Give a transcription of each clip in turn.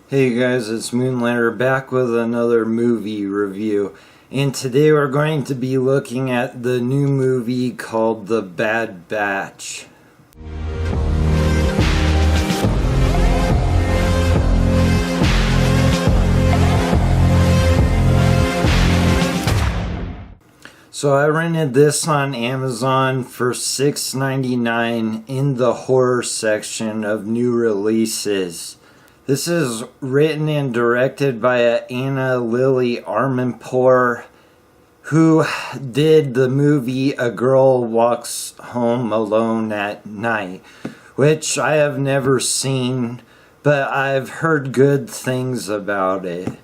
Hey guys, it's Moonlighter back with another movie review. And today we're going to be looking at the new movie called The Bad Batch. So I rented this on Amazon for $6.99 in the horror section of new releases. This is written and directed by Anna Lily Armanpour, who did the movie A Girl Walks Home Alone at Night, which I have never seen, but I've heard good things about it.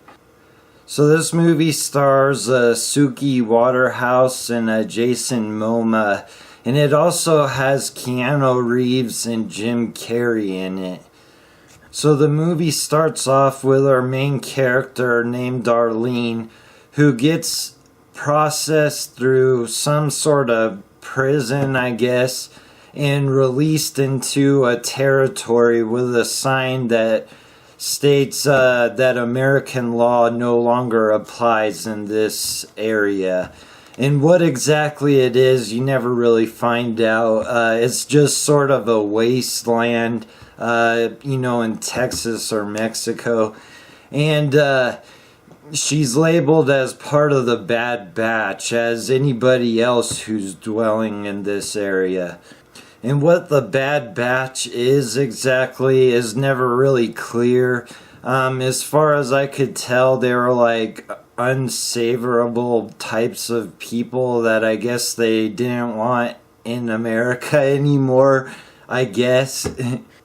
So this movie stars Suki Waterhouse and Jason Momoa, and it also has Keanu Reeves and Jim Carrey in it. So the movie starts off with our main character named Darlene, who gets processed through some sort of prison, I guess, and released into a territory with a sign that states that American law no longer applies in this area. And what exactly it is, you never really find out. It's just sort of a wasteland, in Texas or Mexico. And she's labeled as part of the Bad Batch, as anybody else who's dwelling in this area. And what the Bad Batch is exactly is never really clear. As far as I could tell, they were like unsavourable types of people that I guess they didn't want in America anymore, I guess.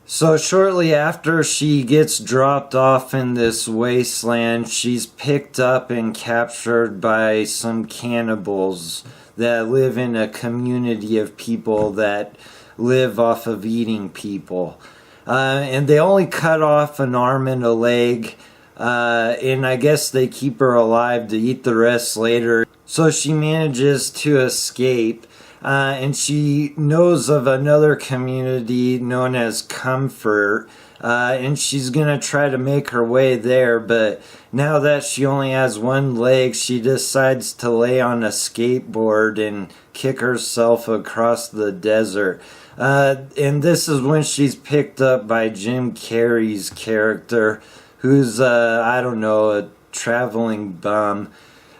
So shortly after she gets dropped off in this wasteland, she's picked up and captured by some cannibals that live in a community of people that live off of eating people. And they only cut off an arm and a leg, and I guess they keep her alive to eat the rest later. So she manages to escape, and she knows of another community known as Comfort, and she's gonna try to make her way there, but now that she only has one leg, she decides to lay on a skateboard and kick herself across the desert. And this is when she's picked up by Jim Carrey's character, who's, a traveling bum.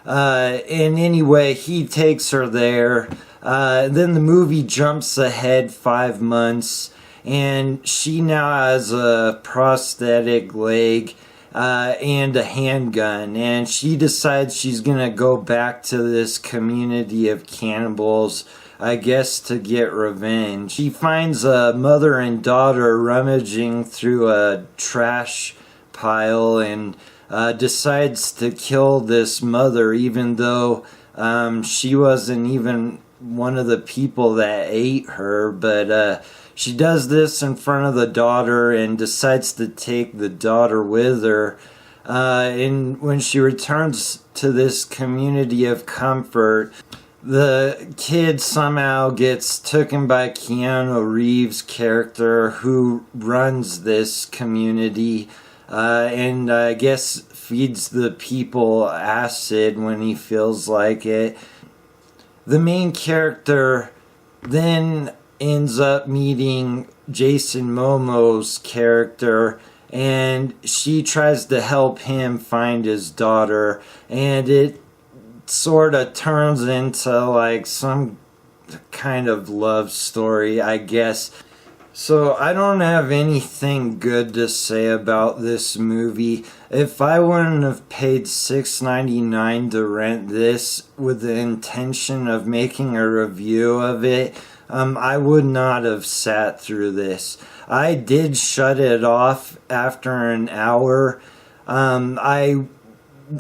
And anyway, he takes her there. Then the movie jumps ahead 5 months, and she now has a prosthetic leg and a handgun, and she decides she's gonna go back to this community of cannibals, I guess, to get revenge. She finds a mother and daughter rummaging through a trash pile and decides to kill this mother, even though she wasn't even one of the people that ate her. But she does this in front of the daughter and decides to take the daughter with her. And when she returns to this community of Comfort, the kid somehow gets taken by Keanu Reeves' character, who runs this community, and I guess feeds the people acid when he feels like it. The main character then ends up meeting Jason Momoa's character, and she tries to help him find his daughter, and it sort of turns into like some kind of love story, I guess. So I don't have anything good to say about this movie. If I wouldn't have paid $6.99 to rent this with the intention of making a review of it, I would not have sat through this. I did shut it off after an hour. I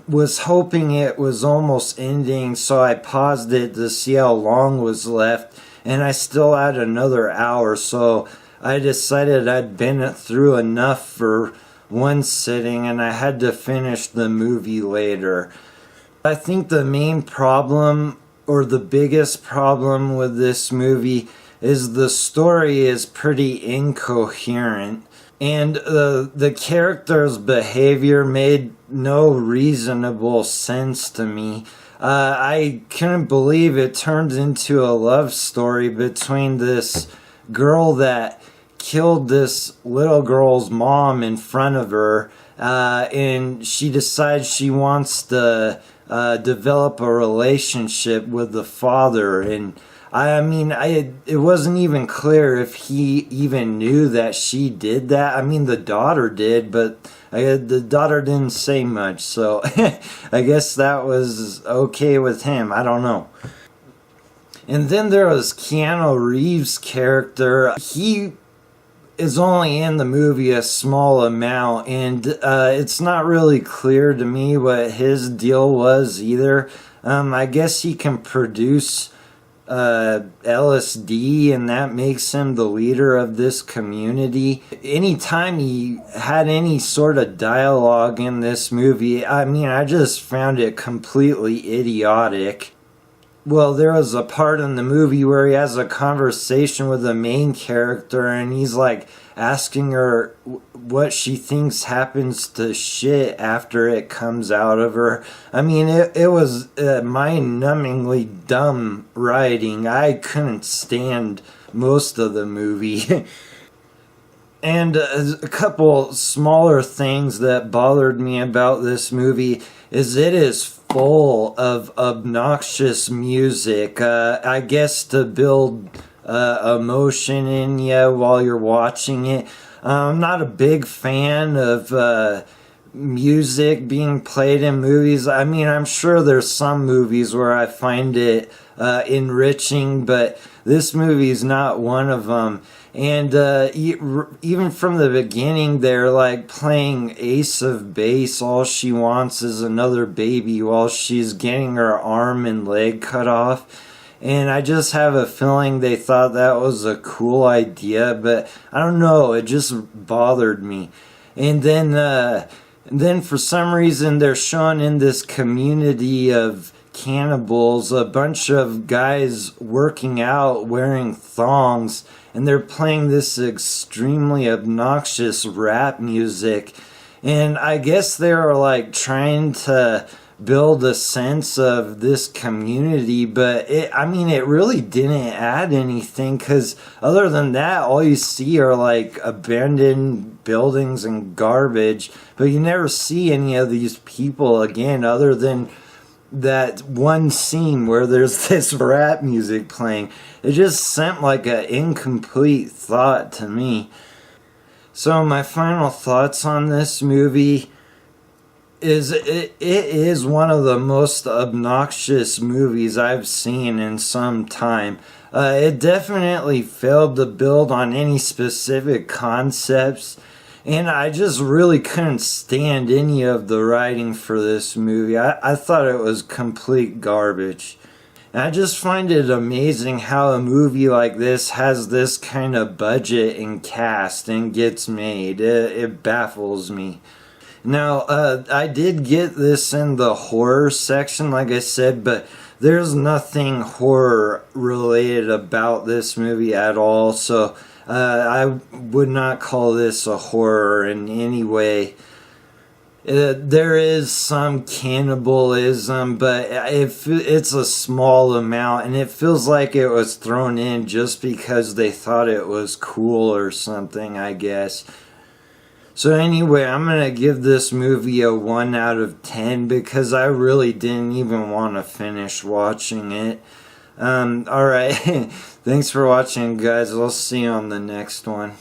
was hoping it was almost ending, so I paused it to see how long was left, and I still had another hour, so I decided I'd been through enough for one sitting, and I had to finish the movie later. I think the main problem, or the biggest problem with this movie, is the story is pretty incoherent. And the character's behavior made no reasonable sense to me. I couldn't believe it turned into a love story between this girl that killed this little girl's mom in front of her, and she decides she wants to develop a relationship with the father. And I mean, it wasn't even clear if he even knew that she did that. I mean, the daughter did, but the daughter didn't say much, so I guess that was okay with him. I don't know. And then there was Keanu Reeves' character. He is only in the movie a small amount, and it's not really clear to me what his deal was either. I guess he can produce LSD, and that makes him the leader of this community. Anytime he had any sort of dialogue in this movie, I mean, I just found it completely idiotic. Well, there was a part in the movie where he has a conversation with the main character, and he's like asking her what she thinks happens to shit after it comes out of her. I mean, it was mind-numbingly dumb writing. I couldn't stand most of the movie. And a couple smaller things that bothered me about this movie is it is full of obnoxious music. I guess to build emotion in you while you're watching it. I'm not a big fan of music being played in movies. I mean, I'm sure there's some movies where I find it enriching, but this movie is not one of them. And even from the beginning, they're like playing Ace of Base. All she wants is another baby while she's getting her arm and leg cut off. And I just have a feeling they thought that was a cool idea, but I don't know, it just bothered me. And then for some reason they're showing in this community of cannibals a bunch of guys working out wearing thongs, and they're playing this extremely obnoxious rap music. And I guess they were like trying to build a sense of this community, but it really didn't add anything, because other than that, all you see are like abandoned buildings and garbage, but you never see any of these people again other than that one scene where there's this rap music playing. It just sent like an incomplete thought to me. So my final thoughts on this movie is it is one of the most obnoxious movies I've seen in some time. It definitely failed to build on any specific concepts, and I just really couldn't stand any of the writing for this movie. I thought it was complete garbage. And I just find it amazing how a movie like this has this kind of budget and cast and gets made. It baffles me. Now, I did get this in the horror section, like I said, but there's nothing horror related about this movie at all, so I would not call this a horror in any way. There is some cannibalism, but it's a small amount, and it feels like it was thrown in just because they thought it was cool or something, I guess. So anyway, I'm going to give this movie a 1 out of 10 because I really didn't even want to finish watching it. Alright, thanks for watching, guys. I'll see you on the next one.